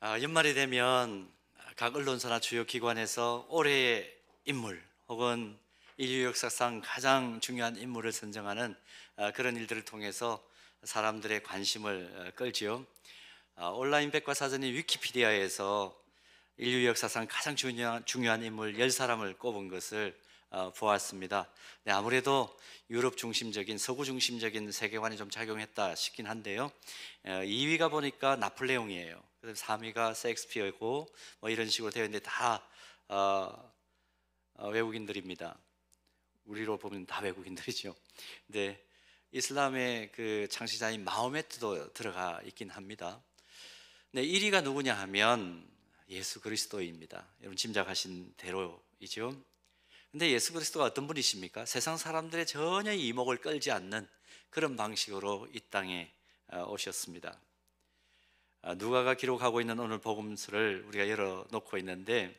연말이 되면 각 언론사나 주요 기관에서 올해의 인물 혹은 인류 역사상 가장 중요한 인물을 선정하는 그런 일들을 통해서 사람들의 관심을 끌지요. 온라인 백과사전인 위키피디아에서 인류 역사상 가장 중요한 인물 10사람을 꼽은 것을 보았습니다. 네, 아무래도 유럽 중심적인 서구 중심적인 세계관이 좀 작용했다 싶긴 한데요. 2위가 보니까 나폴레옹이에요. 그다음 3위가 셰익스피어고 뭐 이런 식으로 되어 있는데 다 외국인들입니다. 우리로 보면 다 외국인들이죠. 근데 이슬람의 그 창시자인 마호메트도 들어가 있긴 합니다. 네, 1위가 누구냐 하면 예수 그리스도입니다. 여러분 짐작하신 대로이죠. 근데 예수 그리스도가 어떤 분이십니까? 세상 사람들의 전혀 이목을 끌지 않는 그런 방식으로 이 땅에 오셨습니다. 누가가 기록하고 있는 오늘 복음서를 우리가 열어놓고 있는데,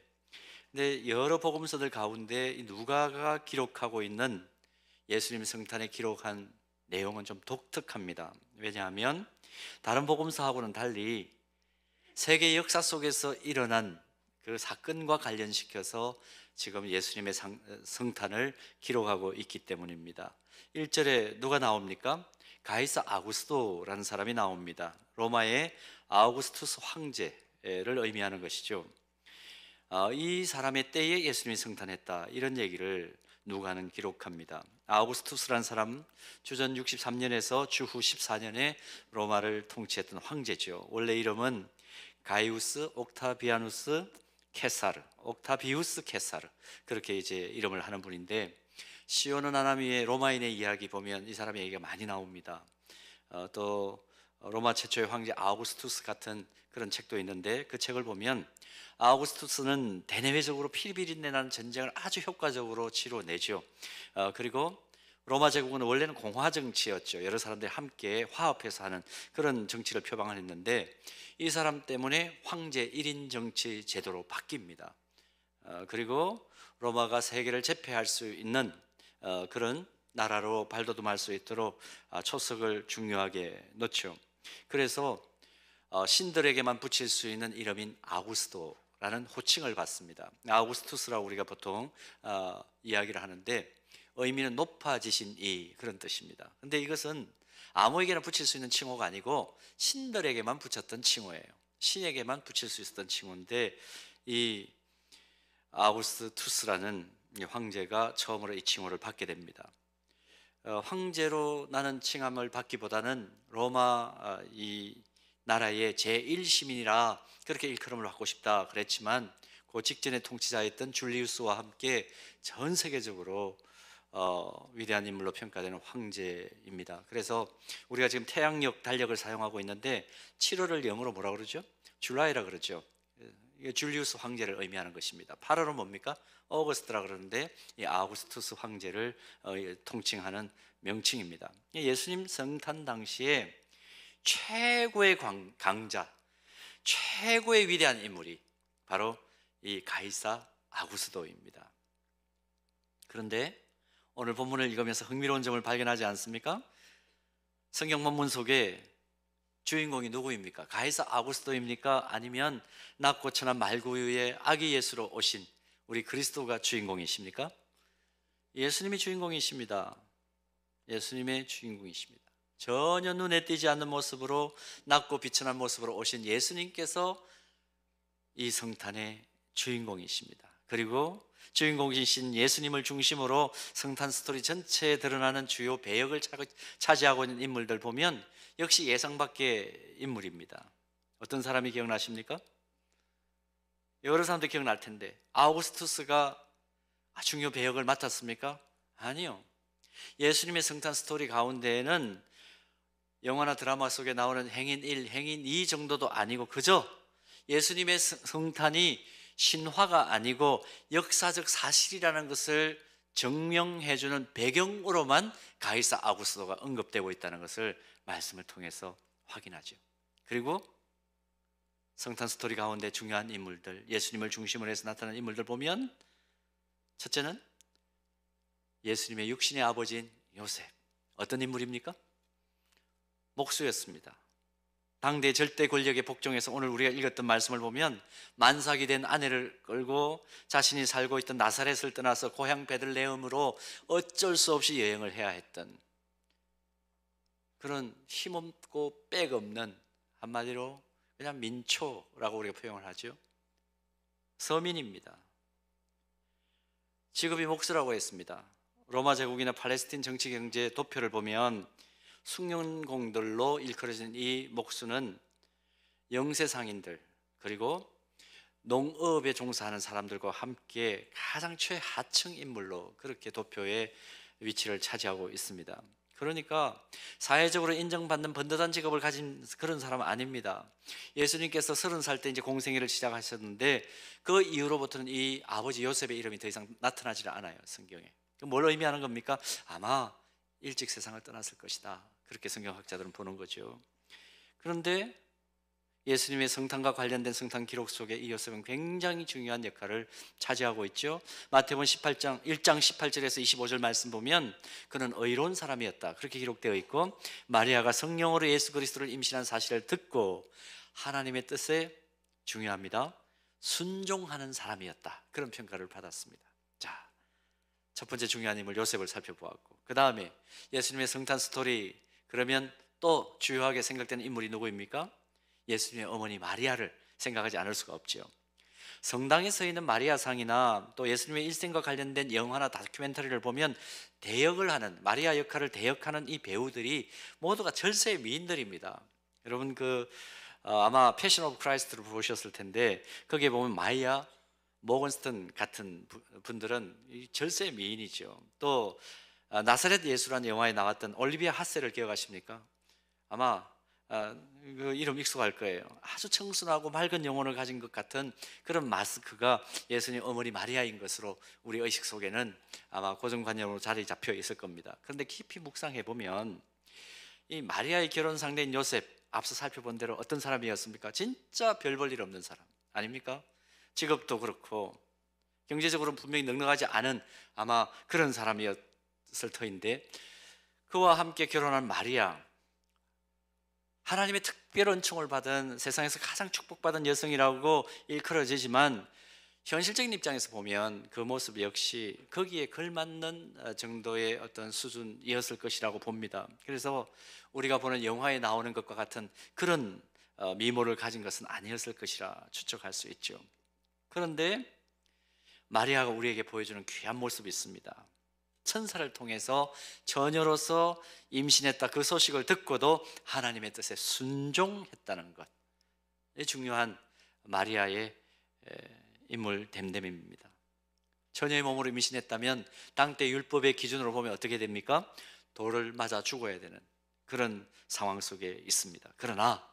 근데 여러 복음서들 가운데 이 누가가 기록하고 있는 예수님 성탄에 기록한 내용은 좀 독특합니다. 왜냐하면 다른 복음서하고는 달리 세계 역사 속에서 일어난 그 사건과 관련시켜서 지금 예수님의 성탄을 기록하고 있기 때문입니다. 1절에 누가 나옵니까? 가이사 아구스도라는 사람이 나옵니다. 로마의 아우구스투스 황제를 의미하는 것이죠. 이 사람의 때에 예수님이 성탄했다, 이런 얘기를 누가는 기록합니다. 아우구스투스라는 사람 주전 63년에서 주후 14년에 로마를 통치했던 황제죠. 원래 이름은 가이우스 옥타비아누스 케사르, 옥타비우스 케사르, 그렇게 이제 이름을 하는 분인데, 시오는 아나미의 로마인의 이야기 보면 이 사람의 얘기가 많이 나옵니다. 또 로마 최초의 황제 아우구스투스 같은 그런 책도 있는데, 그 책을 보면 아우구스투스는 대내외적으로 피리비린내 나는 전쟁을 아주 효과적으로 치러내죠. 그리고 로마 제국은 원래는 공화 정치였죠. 여러 사람들이 함께 화합해서 하는 그런 정치를 표방을 했는데, 이 사람 때문에 황제 1인 정치 제도로 바뀝니다. 그리고 로마가 세계를 제패할 수 있는 그런 나라로 발돋움할 수 있도록 초석을 중요하게 놓죠. 그래서 신들에게만 붙일 수 있는 이름인 아구스도라는 호칭을 받습니다. 아우구스투스라고 우리가 보통 이야기를 하는데, 의미는 높아지신 이, 그런 뜻입니다. 근데 이것은 아무에게나 붙일 수 있는 칭호가 아니고 신들에게만 붙였던 칭호예요. 신에게만 붙일 수 있었던 칭호인데, 이 아우구스투스라는 황제가 처음으로 이 칭호를 받게 됩니다. 황제로 나는 칭함을 받기보다는 로마 이 나라의 제1시민이라 그렇게 일컬음을 받고 싶다 그랬지만, 그 직전의 통치자였던 줄리우스와 함께 전 세계적으로 위대한 인물로 평가되는 황제입니다. 그래서 우리가 지금 태양력, 달력을 사용하고 있는데 7월을 영어로 뭐라 그러죠? 줄라이라 그러죠. 이게 줄리우스 황제를 의미하는 것입니다. 8월은 뭡니까? 오거스트라 그러는데 이 아우구스투스 황제를 통칭하는 명칭입니다. 예수님 성탄 당시에 최고의 강자, 최고의 위대한 인물이 바로 이 가이사 아구스도입니다. 그런데 오늘 본문을 읽으면서 흥미로운 점을 발견하지 않습니까? 성경 본문 속에 주인공이 누구입니까? 가이사 아구스도입니까? 아니면 낮고 천한 말구유의 아기 예수로 오신 우리 그리스도가 주인공이십니까? 예수님이 주인공이십니다. 예수님의 주인공이십니다. 전혀 눈에 띄지 않는 모습으로, 낮고 비천한 모습으로 오신 예수님께서 이 성탄의 주인공이십니다. 그리고 주인공이신 예수님을 중심으로 성탄 스토리 전체에 드러나는 주요 배역을 차지하고 있는 인물들 보면 역시 예상 밖의 인물입니다. 어떤 사람이 기억나십니까? 여러 사람들 기억날 텐데, 아우구스투스가 중요 배역을 맡았습니까? 아니요. 예수님의 성탄 스토리 가운데에는 영화나 드라마 속에 나오는 행인 1, 행인 2 정도도 아니고, 그저 예수님의 성탄이 신화가 아니고 역사적 사실이라는 것을 증명해주는 배경으로만 가이사 아구스도가 언급되고 있다는 것을 말씀을 통해서 확인하죠. 그리고 성탄 스토리 가운데 중요한 인물들, 예수님을 중심으로 해서 나타난 인물들 보면, 첫째는 예수님의 육신의 아버지인 요셉. 어떤 인물입니까? 목수였습니다. 당대 절대 권력에 복종해서 오늘 우리가 읽었던 말씀을 보면 만삭이 된 아내를 끌고 자신이 살고 있던 나사렛을 떠나서 고향 베들레헴으로 어쩔 수 없이 여행을 해야 했던 그런 힘없고 빽 없는, 한마디로 그냥 민초라고 우리가 표현을 하죠. 서민입니다. 직업이 목수라고 했습니다. 로마 제국이나 팔레스틴 정치 경제 도표를 보면 숭늉공들로 일컬어진 이 목수는 영세상인들 그리고 농업에 종사하는 사람들과 함께 가장 최하층 인물로 그렇게 도표의 위치를 차지하고 있습니다. 그러니까 사회적으로 인정받는 번듯한 직업을 가진 그런 사람은 아닙니다. 예수님께서 30살 때 이제 공생애를 시작하셨는데 그 이후로부터는 이 아버지 요셉의 이름이 더 이상 나타나지 않아요, 성경에. 뭘 의미하는 겁니까? 아마 일찍 세상을 떠났을 것이다, 그렇게 성경학자들은 보는 거죠. 그런데 예수님의 성탄과 관련된 성탄 기록 속에 이 요셉은 굉장히 중요한 역할을 차지하고 있죠. 마태복음 1장 18절에서 25절 말씀 보면 그는 의로운 사람이었다, 그렇게 기록되어 있고, 마리아가 성령으로 예수 그리스도를 임신한 사실을 듣고 하나님의 뜻에, 중요합니다, 순종하는 사람이었다, 그런 평가를 받았습니다. 자, 첫 번째 중요한 인물 요셉을 살펴보았고, 그 다음에 예수님의 성탄 스토리, 그러면 또 주요하게 생각되는 인물이 누구입니까? 예수님의 어머니 마리아를 생각하지 않을 수가 없죠. 성당에 서 있는 마리아상이나 또 예수님의 일생과 관련된 영화나 다큐멘터리를 보면 대역을 하는, 마리아 역할을 대역하는 이 배우들이 모두가 절세의 미인들입니다. 여러분 아마 패션 오브 크라이스트를 보셨을 텐데 거기에 보면 마이아 모건스턴 같은 분들은 절세의 미인이죠. 또 나사렛 예수라는 영화에 나왔던 올리비아 하세를 기억하십니까? 아마 그 이름 익숙할 거예요. 아주 청순하고 맑은 영혼을 가진 것 같은 그런 마스크가 예수님 어머니 마리아인 것으로 우리 의식 속에는 아마 고정관념으로 자리 잡혀 있을 겁니다. 그런데 깊이 묵상해 보면 이 마리아의 결혼 상대인 요셉, 앞서 살펴본 대로 어떤 사람이었습니까? 진짜 별 볼 일 없는 사람 아닙니까? 직업도 그렇고 경제적으로 분명히 넉넉하지 않은 아마 그런 사람이었을 터인데, 그와 함께 결혼한 마리아, 하나님의 특별 은총을 받은 세상에서 가장 축복받은 여성이라고 일컬어지지만 현실적인 입장에서 보면 그 모습 역시 거기에 걸맞는 정도의 어떤 수준이었을 것이라고 봅니다. 그래서 우리가 보는 영화에 나오는 것과 같은 그런 미모를 가진 것은 아니었을 것이라 추측할 수 있죠. 그런데 마리아가 우리에게 보여주는 귀한 모습이 있습니다. 천사를 통해서 처녀로서 임신했다, 그 소식을 듣고도 하나님의 뜻에 순종했다는 것, 중요한 마리아의 인물 됨됨입니다. 처녀의 몸으로 임신했다면 당대 율법의 기준으로 보면 어떻게 됩니까? 돌을 맞아 죽어야 되는 그런 상황 속에 있습니다. 그러나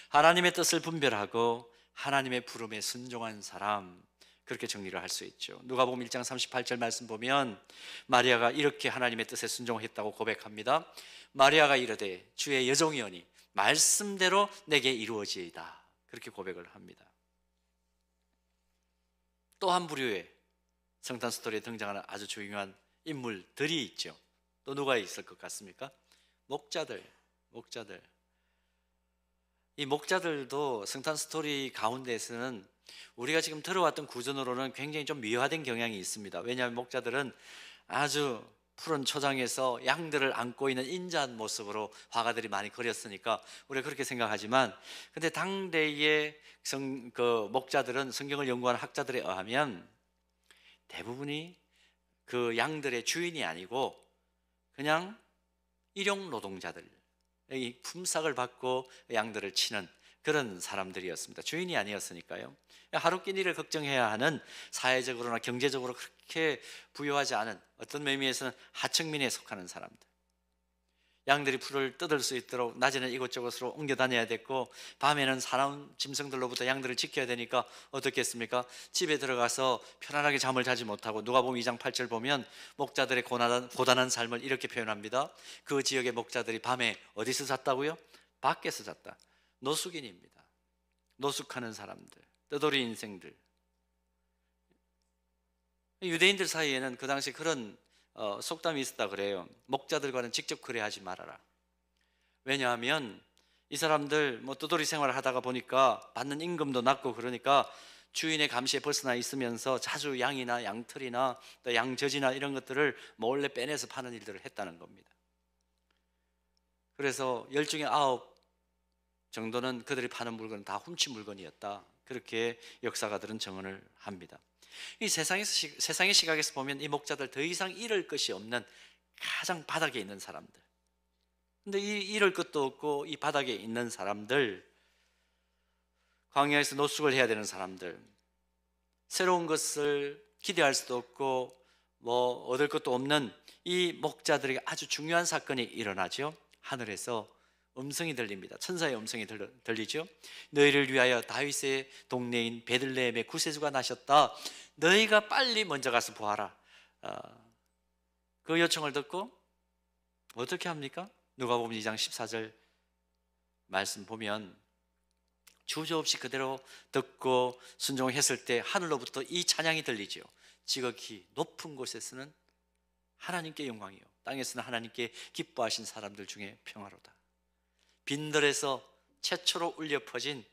하나님의 뜻을 분별하고 하나님의 부름에 순종한 사람, 그렇게 정리를 할 수 있죠. 누가복음 1장 38절 말씀 보면 마리아가 이렇게 하나님의 뜻에 순종했다고 고백합니다. 마리아가 이르되 주의 여종이오니 말씀대로 내게 이루어지이다, 그렇게 고백을 합니다. 또 한 부류의 성탄 스토리에 등장하는 아주 중요한 인물들이 있죠. 또 누가 있을 것 같습니까? 목자들. 이 목자들도 성탄 스토리 가운데에서는 우리가 지금 들어왔던 구전으로는 굉장히 좀 미화된 경향이 있습니다. 왜냐하면 목자들은 아주 푸른 초장에서 양들을 안고 있는 인자한 모습으로 화가들이 많이 그렸으니까 우리가 그렇게 생각하지만, 근데 당대의 목자들은 성경을 연구하는 학자들에 의하면 대부분이 그 양들의 주인이 아니고 그냥 일용 노동자들, 품삯을 받고 양들을 치는 그런 사람들이었습니다. 주인이 아니었으니까요. 하루 끼니를 걱정해야 하는, 사회적으로나 경제적으로 그렇게 부유하지 않은, 어떤 의미에서는 하층민에 속하는 사람들, 양들이 풀을 뜯을 수 있도록 낮에는 이곳저곳으로 옮겨 다녀야 됐고 밤에는 사나운 짐승들로부터 양들을 지켜야 되니까 어떻겠습니까? 집에 들어가서 편안하게 잠을 자지 못하고, 누가복음 2장 8절 보면 목자들의 고단한 삶을 이렇게 표현합니다. 그 지역의 목자들이 밤에 어디서 잤다고요? 밖에서 잤다. 노숙인입니다. 노숙하는 사람들, 떠돌이 인생들. 유대인들 사이에는 그 당시 그런 속담이 있었다 그래요. 목자들과는 직접 거래하지 말아라. 왜냐하면 이 사람들 뭐 뜨돌이 생활을 하다가 보니까 받는 임금도 낮고 그러니까 주인의 감시에 벗어나 있으면서 자주 양이나 양털이나 또 양젖이나 이런 것들을 몰래 빼내서 파는 일들을 했다는 겁니다. 그래서 10중에 9 정도는 그들이 파는 물건은 다 훔친 물건이었다. 그렇게 역사가들은 정언을 합니다. 이 세상의 시각에서 보면 이 목자들 더 이상 잃을 것이 없는 가장 바닥에 있는 사람들. 근데 이 잃을 것도 없고 이 바닥에 있는 사람들, 광야에서 노숙을 해야 되는 사람들, 새로운 것을 기대할 수도 없고 뭐 얻을 것도 없는 이 목자들에게 아주 중요한 사건이 일어나죠. 하늘에서 음성이 들립니다. 천사의 음성이 들리죠. 너희를 위하여 다윗의 동네인 베들레헴에 구세주가 나셨다. 너희가 빨리 먼저 가서 보아라. 그 요청을 듣고 어떻게 합니까? 누가복음 2장 14절 말씀 보면 주저없이 그대로 듣고 순종했을 때 하늘로부터 이 찬양이 들리죠. 지극히 높은 곳에서는 하나님께 영광이요, 땅에서는 하나님께 기뻐하신 사람들 중에 평화로다. 빈들에서 최초로 울려 퍼진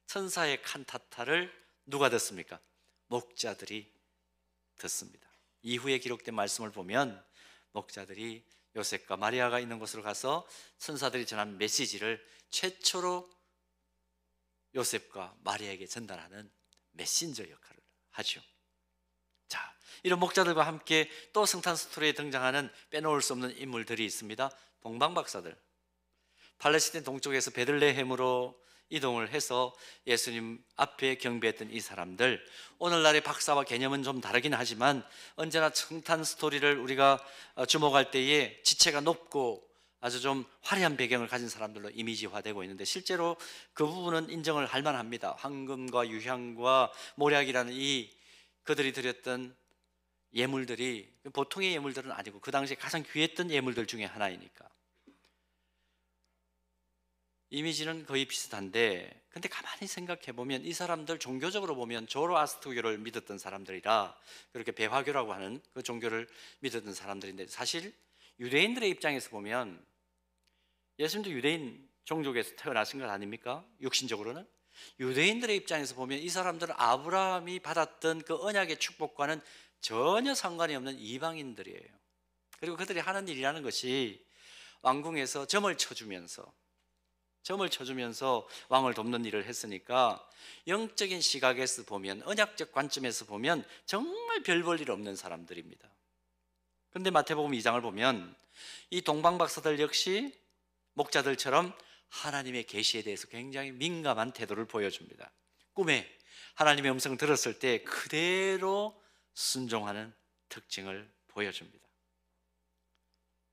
천사의 칸타타를 누가 듣습니까? 목자들이 듣습니다. 이후에 기록된 말씀을 보면 목자들이 요셉과 마리아가 있는 곳으로 가서 천사들이 전한 메시지를 최초로 요셉과 마리아에게 전달하는 메신저 역할을 하죠. 자, 이런 목자들과 함께 또 성탄 스토리에 등장하는 빼놓을 수 없는 인물들이 있습니다. 동방박사들. 팔레스틴 동쪽에서 베들레헴으로 이동을 해서 예수님 앞에 경배했던 이 사람들, 오늘날의 박사와 개념은 좀 다르긴 하지만 언제나 성탄 스토리를 우리가 주목할 때에 지체가 높고 아주 좀 화려한 배경을 가진 사람들로 이미지화되고 있는데 실제로 그 부분은 인정을 할 만합니다. 황금과 유향과 모략이라는 이 그들이 드렸던 예물들이 보통의 예물들은 아니고 그 당시에 가장 귀했던 예물들 중에 하나이니까 이미지는 거의 비슷한데, 근데 가만히 생각해 보면 이 사람들 종교적으로 보면 조로아스터교를 믿었던 사람들이라 그렇게 배화교라고 하는 그 종교를 믿었던 사람들인데, 사실 유대인들의 입장에서 보면 예수님도 유대인 종족에서 태어나신 것 아닙니까? 육신적으로는. 유대인들의 입장에서 보면 이 사람들은 아브라함이 받았던 그 언약의 축복과는 전혀 상관이 없는 이방인들이에요. 그리고 그들이 하는 일이라는 것이 왕궁에서 점을 쳐주면서 왕을 돕는 일을 했으니까 영적인 시각에서 보면, 언약적 관점에서 보면 정말 별 볼 일 없는 사람들입니다. 그런데 마태복음 2장을 보면 이 동방박사들 역시 목자들처럼 하나님의 계시에 대해서 굉장히 민감한 태도를 보여줍니다. 꿈에 하나님의 음성을 들었을 때 그대로 순종하는 특징을 보여줍니다.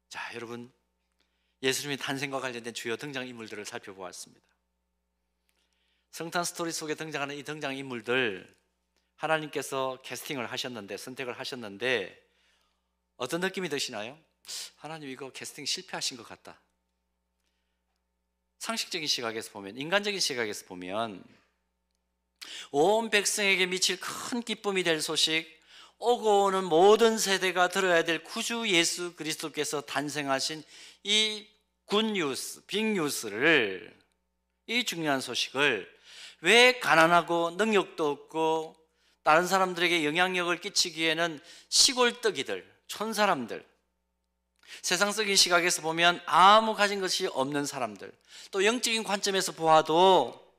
자, 여러분, 예수님의 탄생과 관련된 주요 등장인물들을 살펴보았습니다. 성탄 스토리 속에 등장하는 이 등장인물들, 하나님께서 캐스팅을 하셨는데, 선택을 하셨는데 어떤 느낌이 드시나요? 하나님 이거 캐스팅 실패하신 것 같다. 상식적인 시각에서 보면, 인간적인 시각에서 보면 온 백성에게 미칠 큰 기쁨이 될 소식, 오고 오는 모든 세대가 들어야 될 구주 예수 그리스도께서 탄생하신 이 굿뉴스, 빅뉴스를, 이 중요한 소식을 왜 가난하고 능력도 없고 다른 사람들에게 영향력을 끼치기에는 시골떡이들, 촌사람들, 세상적인 시각에서 보면 아무 가진 것이 없는 사람들, 또 영적인 관점에서 보아도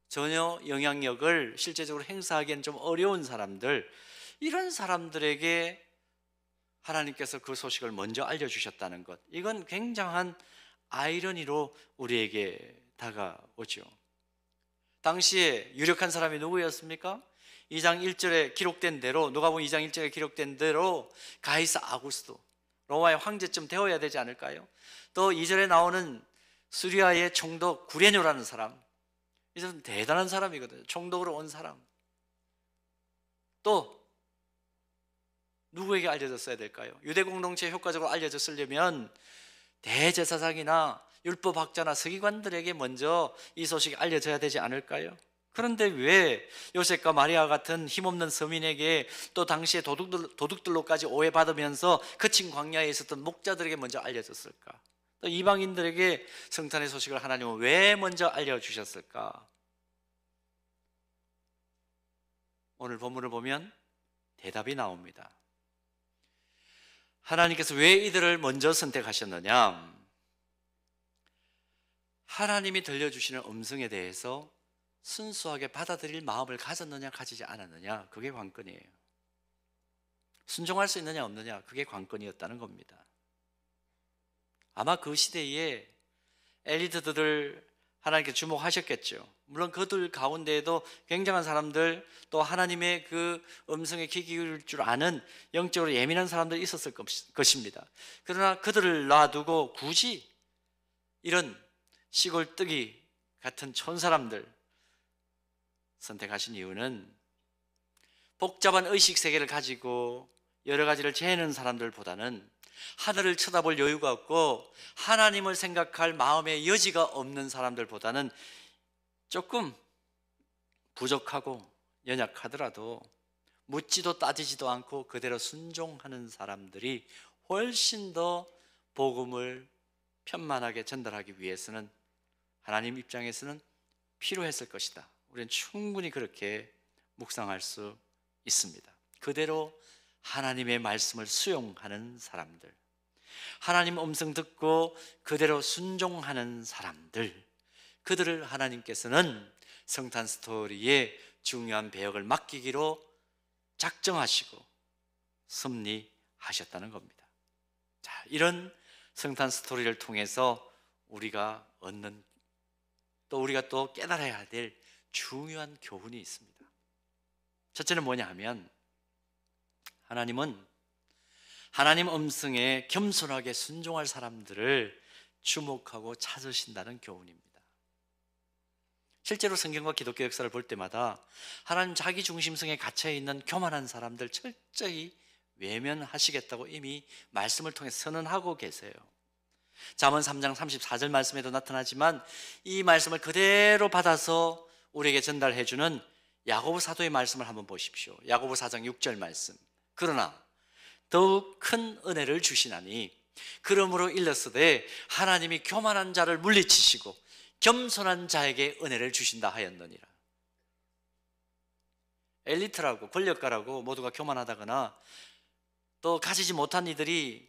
전혀 영향력을 실제적으로 행사하기에는 좀 어려운 사람들, 이런 사람들에게 하나님께서 그 소식을 먼저 알려주셨다는 것, 이건 굉장한 아이러니로 우리에게 다가오죠. 당시에 유력한 사람이 누구였습니까? 2장 1절에 기록된 대로, 누가복음 2장 1절에 기록된 대로 가이사 아구스도, 로마의 황제쯤 되어야 되지 않을까요? 또 2절에 나오는 수리아의 총독 구레뇨라는 사람, 이 사람 대단한 사람이거든요. 총독으로 온 사람. 또 누구에게 알려졌어야 될까요? 유대 공동체에 효과적으로 알려졌으려면 대제사장이나 율법학자나 서기관들에게 먼저 이 소식이 알려져야 되지 않을까요? 그런데 왜 요셉과 마리아 같은 힘없는 서민에게, 또 당시에 도둑들로까지 오해받으면서 거친 광야에 있었던 목자들에게 먼저 알려졌을까? 또 이방인들에게 성탄의 소식을 하나님은 왜 먼저 알려주셨을까? 오늘 본문을 보면 대답이 나옵니다. 하나님께서 왜 이들을 먼저 선택하셨느냐? 하나님이 들려주시는 음성에 대해서 순수하게 받아들일 마음을 가졌느냐 가지지 않았느냐, 그게 관건이에요. 순종할 수 있느냐 없느냐, 그게 관건이었다는 겁니다. 아마 그 시대에 엘리트들 하나님께 주목하셨겠죠. 물론 그들 가운데에도 굉장한 사람들, 또 하나님의 그 음성에 귀 기울일 줄 아는 영적으로 예민한 사람들이 있었을 것입니다. 그러나 그들을 놔두고 굳이 이런 시골뜨기 같은 촌사람들 선택하신 이유는 복잡한 의식세계를 가지고 여러 가지를 재는 사람들보다는 하늘을 쳐다볼 여유가 없고 하나님을 생각할 마음의 여지가 없는 사람들보다는 조금 부족하고 연약하더라도 묻지도 따지지도 않고 그대로 순종하는 사람들이 훨씬 더 복음을 편만하게 전달하기 위해서는 하나님 입장에서는 필요했을 것이다. 우리는 충분히 그렇게 묵상할 수 있습니다. 그대로 하나님의 말씀을 수용하는 사람들, 하나님 음성 듣고 그대로 순종하는 사람들, 그들을 하나님께서는 성탄 스토리의 중요한 배역을 맡기기로 작정하시고 섭리하셨다는 겁니다. 자, 이런 성탄 스토리를 통해서 우리가 얻는, 또 우리가 또 깨달아야 될 중요한 교훈이 있습니다. 첫째는 뭐냐 하면, 하나님은 하나님 음성에 겸손하게 순종할 사람들을 주목하고 찾으신다는 교훈입니다. 실제로 성경과 기독교 역사를 볼 때마다 하나님 자기 중심성에 갇혀있는 교만한 사람들 철저히 외면하시겠다고 이미 말씀을 통해 선언하고 계세요. 잠언 3장 34절 말씀에도 나타나지만 이 말씀을 그대로 받아서 우리에게 전달해주는 야고보 사도의 말씀을 한번 보십시오. 야고보 4장 6절 말씀. 그러나 더욱 큰 은혜를 주시나니 그러므로 일렀으되 하나님이 교만한 자를 물리치시고 겸손한 자에게 은혜를 주신다 하였느니라. 엘리트라고 권력가라고 모두가 교만하다거나 또 가지지 못한 이들이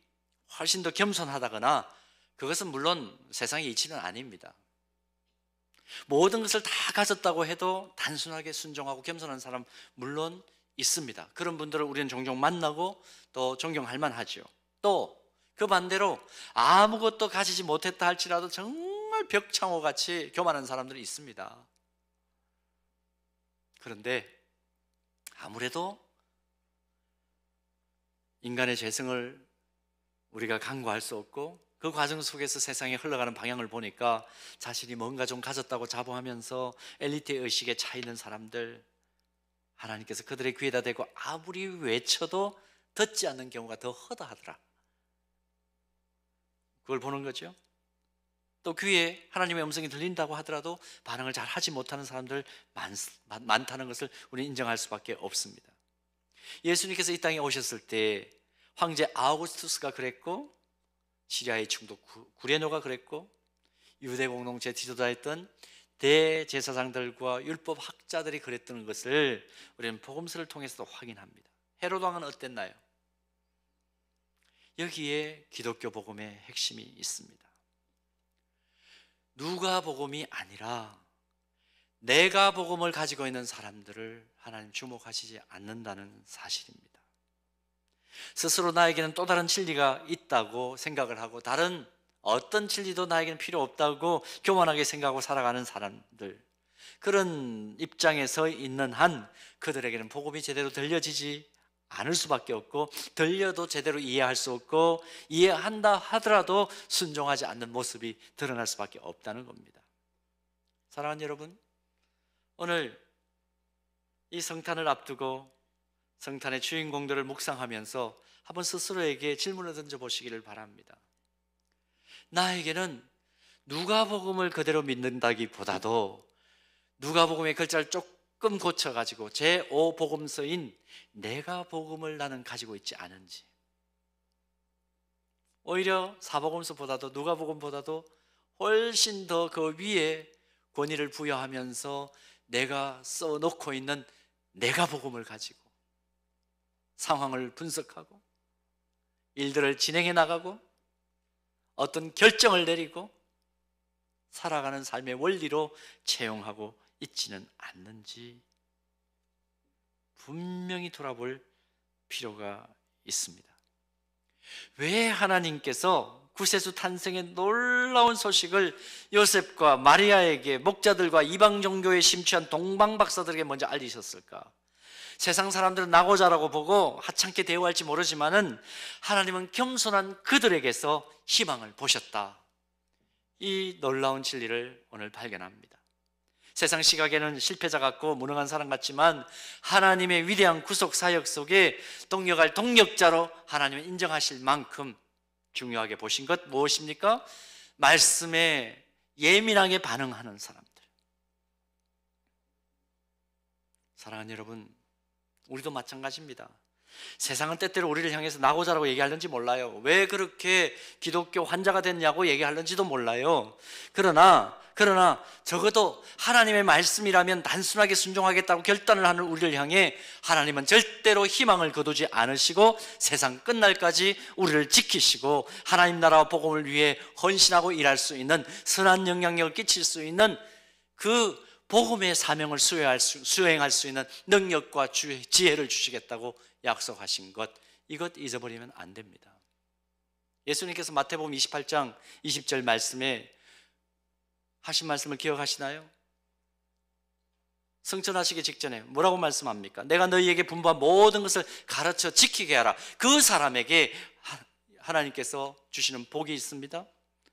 훨씬 더 겸손하다거나 그것은 물론 세상의 이치는 아닙니다. 모든 것을 다 가졌다고 해도 단순하게 순종하고 겸손한 사람 물론 있습니다. 그런 분들을 우리는 종종 만나고 또 존경할 만하죠. 또 그 반대로 아무것도 가지지 못했다 할지라도 정말 벽창호같이 교만한 사람들이 있습니다. 그런데 아무래도 인간의 재성을 우리가 간과할 수 없고 그 과정 속에서 세상이 흘러가는 방향을 보니까 자신이 뭔가 좀 가졌다고 자부하면서 엘리트의 의식에 차 있는 사람들, 하나님께서 그들의 귀에다 대고 아무리 외쳐도 듣지 않는 경우가 더 허다하더라. 그걸 보는 거죠. 또 귀에 하나님의 음성이 들린다고 하더라도 반응을 잘 하지 못하는 사람들 많다는 것을 우리는 인정할 수밖에 없습니다. 예수님께서 이 땅에 오셨을 때 황제 아우구스투스가 그랬고 시리아의 총독 구레노가 그랬고 유대 공동체 지도자였던 대제사장들과 율법 학자들이 그랬던 것을 우리는 복음서를 통해서도 확인합니다. 헤롯 왕은 어땠나요? 여기에 기독교 복음의 핵심이 있습니다. 누가 복음이 아니라 내가 복음을 가지고 있는 사람들을 하나님 주목하시지 않는다는 사실입니다. 스스로 나에게는 또 다른 진리가 있다고 생각을 하고 다른 어떤 진리도 나에게는 필요 없다고 교만하게 생각하고 살아가는 사람들, 그런 입장에 서 있는 한 그들에게는 복음이 제대로 들려지지 않을 수밖에 없고 들려도 제대로 이해할 수 없고 이해한다 하더라도 순종하지 않는 모습이 드러날 수밖에 없다는 겁니다. 사랑하는 여러분, 오늘 이 성탄을 앞두고 성탄의 주인공들을 묵상하면서 한번 스스로에게 질문을 던져보시기를 바랍니다. 나에게는 누가복음을 그대로 믿는다기보다도 누가복음의 글자를 조금 고쳐가지고 제5복음서인 내가 복음을 나는 가지고 있지 않은지, 오히려 사복음서보다도 누가복음보다도 훨씬 더 그 위에 권위를 부여하면서 내가 써놓고 있는 내가 복음을 가지고 상황을 분석하고 일들을 진행해 나가고 어떤 결정을 내리고 살아가는 삶의 원리로 채용하고 있지는 않는지 분명히 돌아볼 필요가 있습니다. 왜 하나님께서 구세주 탄생의 놀라운 소식을 요셉과 마리아에게, 목자들과 이방 종교에 심취한 동방 박사들에게 먼저 알리셨을까? 세상 사람들은 나고자라고 보고 하찮게 대우할지 모르지만은 하나님은 겸손한 그들에게서 희망을 보셨다. 이 놀라운 진리를 오늘 발견합니다. 세상 시각에는 실패자 같고 무능한 사람 같지만 하나님의 위대한 구속 사역 속에 동력할 동력자로 하나님을 인정하실 만큼 중요하게 보신 것 무엇입니까? 말씀에 예민하게 반응하는 사람들. 사랑하는 여러분, 우리도 마찬가지입니다. 세상은 때때로 우리를 향해서 나고자라고 얘기하는지 몰라요. 왜 그렇게 기독교 환자가 됐냐고 얘기하는지도 몰라요. 그러나 적어도 하나님의 말씀이라면 단순하게 순종하겠다고 결단을 하는 우리를 향해 하나님은 절대로 희망을 거두지 않으시고 세상 끝날까지 우리를 지키시고 하나님 나라와 복음을 위해 헌신하고 일할 수 있는 선한 영향력을 끼칠 수 있는 그 복음의 사명을 수행할 수 있는 능력과 지혜를 주시겠다고 약속하신 것, 이것 잊어버리면 안 됩니다. 예수님께서 마태복음 28장 20절 말씀에 하신 말씀을 기억하시나요? 승천하시기 직전에 뭐라고 말씀합니까? 내가 너희에게 분부한 모든 것을 가르쳐 지키게 하라. 그 사람에게 하나님께서 주시는 복이 있습니다.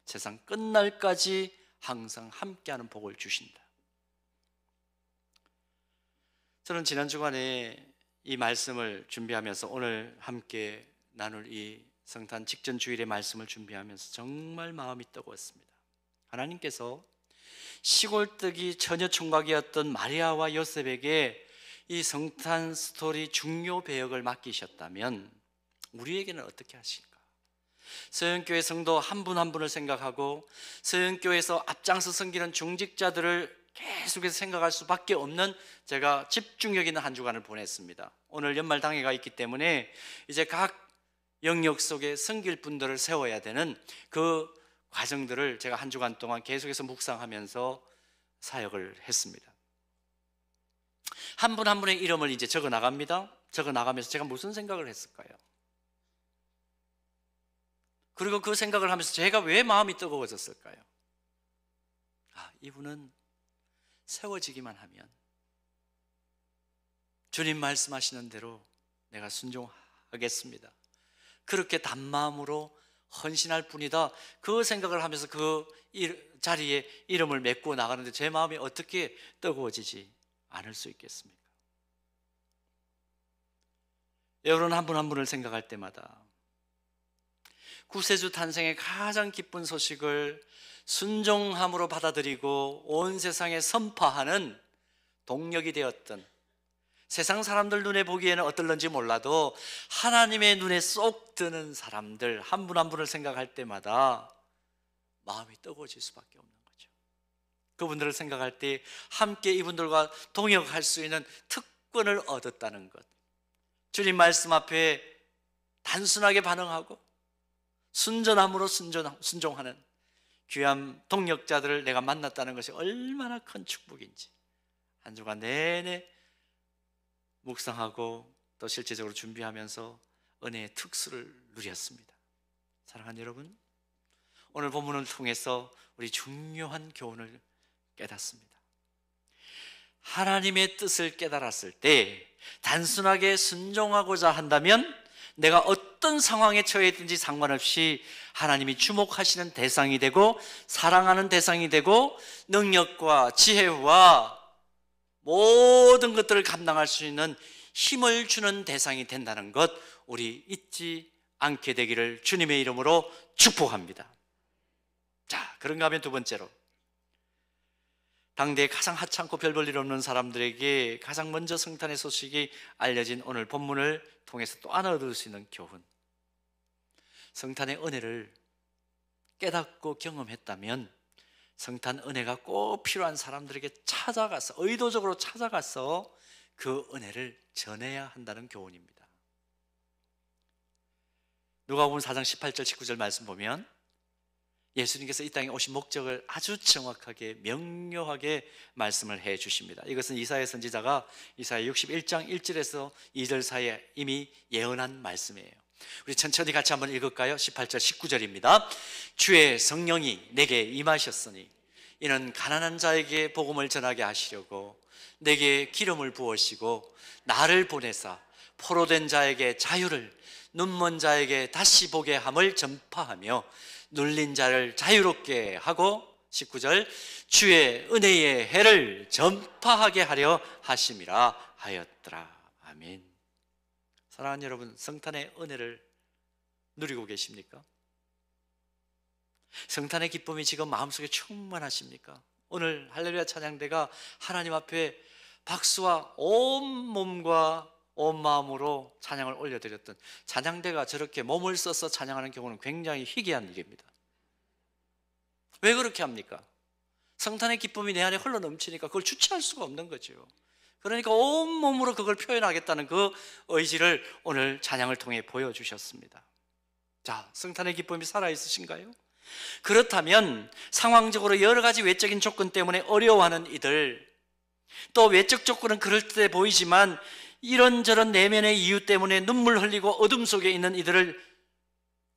세상 끝날까지 항상 함께하는 복을 주신다. 저는 지난 주간에 이 말씀을 준비하면서 오늘 함께 나눌 이 성탄 직전 주일의 말씀을 준비하면서 정말 마음이 뜨거웠습니다. 하나님께서 시골뜨기 처녀 총각이었던 마리아와 요셉에게 이 성탄 스토리 중요 배역을 맡기셨다면 우리에게는 어떻게 하실까? 서영교회 성도 한 분 한 분을 생각하고 서영교회에서 앞장서 섬기는 중직자들을 계속해서 생각할 수밖에 없는 제가 집중력 있는 한 주간을 보냈습니다. 오늘 연말 당회가 있기 때문에 이제 각 영역 속에 섬길 분들을 세워야 되는 그 과정들을 제가 한 주간 동안 계속해서 묵상하면서 사역을 했습니다. 한 분 한 분의 이름을 이제 적어 나갑니다. 적어 나가면서 제가 무슨 생각을 했을까요? 그리고 그 생각을 하면서 제가 왜 마음이 뜨거워졌을까요? 이분은 세워지기만 하면 주님 말씀하시는 대로 내가 순종하겠습니다. 그렇게 단마음으로 헌신할 뿐이다. 그 생각을 하면서 그 자리에 이름을 메꾸어 나가는데 제 마음이 어떻게 뜨거워지지 않을 수 있겠습니까? 여러분 한 분 한 분을 생각할 때마다 구세주 탄생의 가장 기쁜 소식을 순종함으로 받아들이고 온 세상에 선포하는 동력이 되었던, 세상 사람들 눈에 보기에는 어떨런지 몰라도 하나님의 눈에 쏙 드는 사람들 한 분 한 분을 생각할 때마다 마음이 뜨거워질 수밖에 없는 거죠. 그분들을 생각할 때 함께 이분들과 동역할 수 있는 특권을 얻었다는 것, 주님 말씀 앞에 단순하게 반응하고 순전함으로 순종하는 귀한 동역자들을 내가 만났다는 것이 얼마나 큰 축복인지 한 주간 내내 묵상하고 또 실제적으로 준비하면서 은혜의 특수를 누렸습니다. 사랑하는 여러분, 오늘 본문을 통해서 우리 중요한 교훈을 깨닫습니다. 하나님의 뜻을 깨달았을 때 단순하게 순종하고자 한다면 내가 어떤 상황에 처해 있든지 상관없이 하나님이 주목하시는 대상이 되고 사랑하는 대상이 되고 능력과 지혜와 모든 것들을 감당할 수 있는 힘을 주는 대상이 된다는 것, 우리 잊지 않게 되기를 주님의 이름으로 축복합니다. 자, 그런가 하면 두 번째로, 당대에 가장 하찮고 별 볼 일 없는 사람들에게 가장 먼저 성탄의 소식이 알려진 오늘 본문을 통해서 또 하나 얻을 수 있는 교훈, 성탄의 은혜를 깨닫고 경험했다면 성탄 은혜가 꼭 필요한 사람들에게 찾아가서, 의도적으로 찾아가서 그 은혜를 전해야 한다는 교훈입니다. 누가복음 4장 18절 19절 말씀 보면 예수님께서 이 땅에 오신 목적을 아주 정확하게 명료하게 말씀을 해 주십니다. 이것은 이사야 선지자가 이사야 61장 1절에서 2절 사이에 이미 예언한 말씀이에요. 우리 천천히 같이 한번 읽을까요? 18절 19절입니다. 주의 성령이 내게 임하셨으니 이는 가난한 자에게 복음을 전하게 하시려고 내게 기름을 부으시고 나를 보내사 포로된 자에게 자유를, 눈먼 자에게 다시 보게 함을 전파하며 눌린 자를 자유롭게 하고 19절 주의 은혜의 해를 전파하게 하려 하심이라 하였더라. 아멘. 사랑하는 여러분, 성탄의 은혜를 누리고 계십니까? 성탄의 기쁨이 지금 마음속에 충만하십니까? 오늘 할렐루야 찬양대가 하나님 앞에 박수와 온 몸과 온 마음으로 찬양을 올려드렸던 찬양대가 저렇게 몸을 써서 찬양하는 경우는 굉장히 희귀한 일입니다. 왜 그렇게 합니까? 성탄의 기쁨이 내 안에 흘러 넘치니까 그걸 주체할 수가 없는 거죠. 그러니까 온몸으로 그걸 표현하겠다는 그 의지를 오늘 찬양을 통해 보여주셨습니다. 자, 성탄의 기쁨이 살아있으신가요? 그렇다면 상황적으로 여러 가지 외적인 조건 때문에 어려워하는 이들, 또 외적 조건은 그럴듯해 보이지만 이런저런 내면의 이유 때문에 눈물 흘리고 어둠 속에 있는 이들을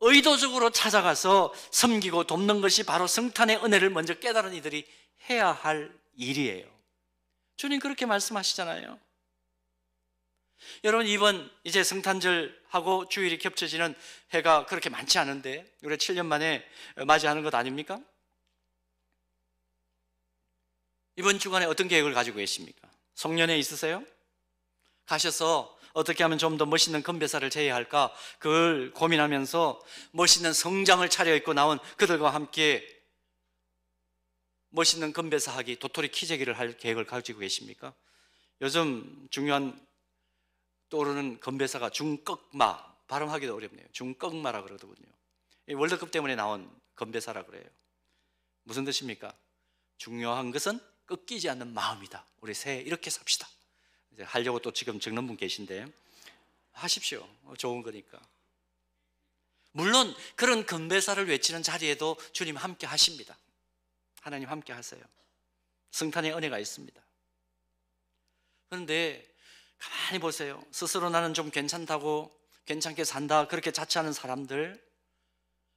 의도적으로 찾아가서 섬기고 돕는 것이 바로 성탄의 은혜를 먼저 깨달은 이들이 해야 할 일이에요. 주님 그렇게 말씀하시잖아요. 여러분, 이번 이제 성탄절하고 주일이 겹쳐지는 해가 그렇게 많지 않은데 우리가 7년 만에 맞이하는 것 아닙니까? 이번 주간에 어떤 계획을 가지고 계십니까? 송년회 있으세요? 가셔서 어떻게 하면 좀 더 멋있는 건배사를 제의할까 그걸 고민하면서 멋있는 성장을 차려입고 나온 그들과 함께 멋있는 건배사하기, 도토리 키재기를 할 계획을 가지고 계십니까? 요즘 중요한 떠오르는 건배사가 중꺽마, 발음하기도 어렵네요. 중꺽마라 그러더군요. 월드컵 때문에 나온 건배사라 그래요. 무슨 뜻입니까? 중요한 것은 꺾이지 않는 마음이다. 우리 새해 이렇게 삽시다. 이제 하려고 또 지금 적는 분 계신데 하십시오. 좋은 거니까. 물론 그런 건배사를 외치는 자리에도 주님 함께 하십니다. 하나님 함께 하세요. 성탄의 은혜가 있습니다. 그런데 가만히 보세요. 스스로 나는 좀 괜찮다고, 괜찮게 산다 그렇게 자처하는 사람들,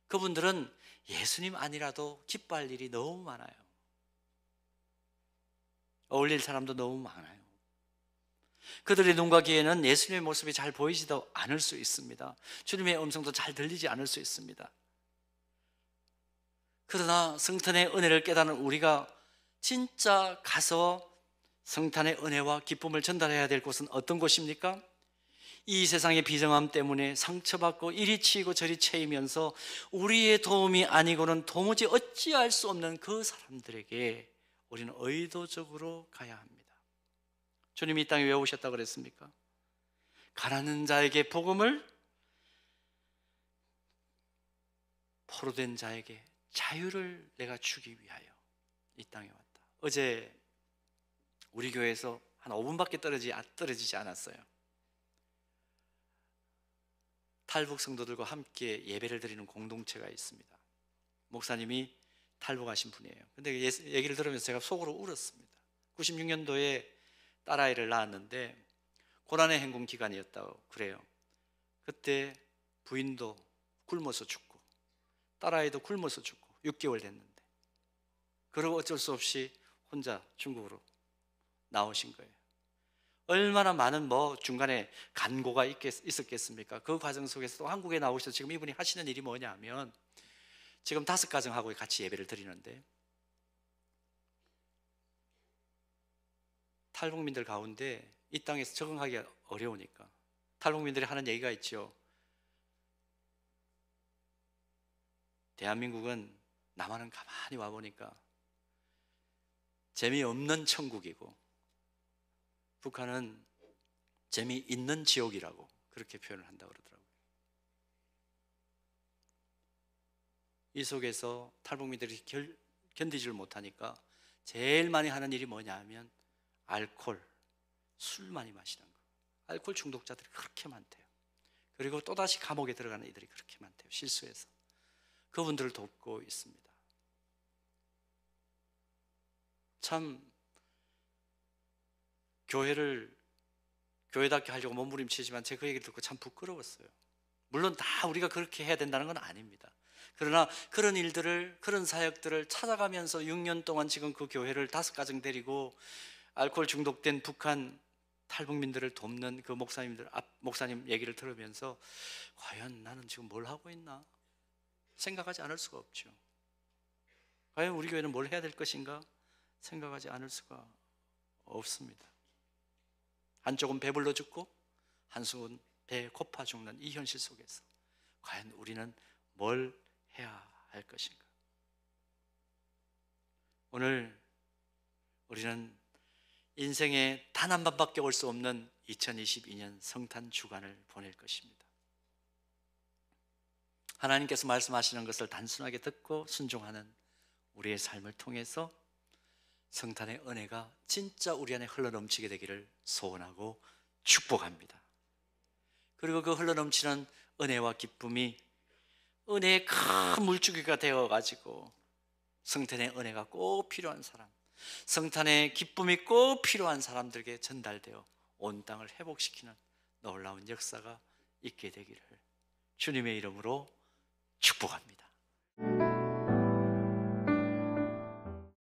그분들은 예수님 아니라도 기뻐할 일이 너무 많아요. 어울릴 사람도 너무 많아요. 그들의 눈과 귀에는 예수님의 모습이 잘 보이지도 않을 수 있습니다. 주님의 음성도 잘 들리지 않을 수 있습니다. 그러나 성탄의 은혜를 깨닫는 우리가 진짜 가서 성탄의 은혜와 기쁨을 전달해야 될 곳은 어떤 곳입니까? 이 세상의 비정함 때문에 상처받고 이리 치이고 저리 채이면서 우리의 도움이 아니고는 도무지 어찌할 수 없는 그 사람들에게 우리는 의도적으로 가야 합니다. 주님이 이 땅에 왜 오셨다고 그랬습니까? 가난한 자에게 복음을, 포로된 자에게 자유를 내가 주기 위하여 이 땅에 왔다. 어제 우리 교회에서 한 5분밖에 떨어지지 않았어요. 탈북 성도들과 함께 예배를 드리는 공동체가 있습니다. 목사님이 탈북하신 분이에요. 근데 얘기를 들으면서 제가 속으로 울었습니다. 96년도에 딸아이를 낳았는데 고난의 행군 기간이었다고 그래요. 그때 부인도 굶어서 죽고 딸아이도 굶어서 죽고 6개월 됐는데, 그리고 어쩔 수 없이 혼자 중국으로 나오신 거예요. 얼마나 많은 중간에 간고가 있었겠습니까? 그 과정 속에서 또 한국에 나오셔서 지금 이분이 하시는 일이 뭐냐 하면 지금 5가정하고 같이 예배를 드리는데 탈북민들 가운데 이 땅에서 적응하기가 어려우니까 탈북민들이 하는 얘기가 있죠. 대한민국은 남한은 가만히 와보니까 재미없는 천국이고 북한은 재미있는 지옥이라고 그렇게 표현을 한다고 그러더라고요. 이 속에서 탈북민들이 견디지를 못하니까 제일 많이 하는 일이 뭐냐 하면 알코올, 술 많이 마시는 거. 알코올 중독자들이 그렇게 많대요. 그리고 또다시 감옥에 들어가는 이들이 그렇게 많대요. 실수해서. 그분들을 돕고 있습니다. 참 교회답게 하려고 몸부림치지만 제가 그 얘기를 듣고 참 부끄러웠어요. 물론 다 우리가 그렇게 해야 된다는 건 아닙니다. 그러나 그런 일들을, 그런 사역들을 찾아가면서 6년 동안 지금 그 교회를 5가정 데리고 알코올 중독된 북한 탈북민들을 돕는 그 목사님 얘기를 들으면서 과연 나는 지금 뭘 하고 있나 생각하지 않을 수가 없죠. 과연 우리 교회는 뭘 해야 될 것인가 생각하지 않을 수가 없습니다. 한쪽은 배불러 죽고 한쪽은 배에 고파 죽는 이 현실 속에서 과연 우리는 뭘 해야 할 것인가? 오늘 우리는 인생에 단 한 번밖에 올 수 없는 2022년 성탄 주간을 보낼 것입니다. 하나님께서 말씀하시는 것을 단순하게 듣고 순종하는 우리의 삶을 통해서 성탄의 은혜가 진짜 우리 안에 흘러넘치게 되기를 소원하고 축복합니다. 그리고 그 흘러넘치는 은혜와 기쁨이 은혜의 큰 물줄기가 되어가지고 성탄의 은혜가 꼭 필요한 사람, 성탄의 기쁨이 꼭 필요한 사람들에게 전달되어 온 땅을 회복시키는 놀라운 역사가 있게 되기를 주님의 이름으로 축복합니다.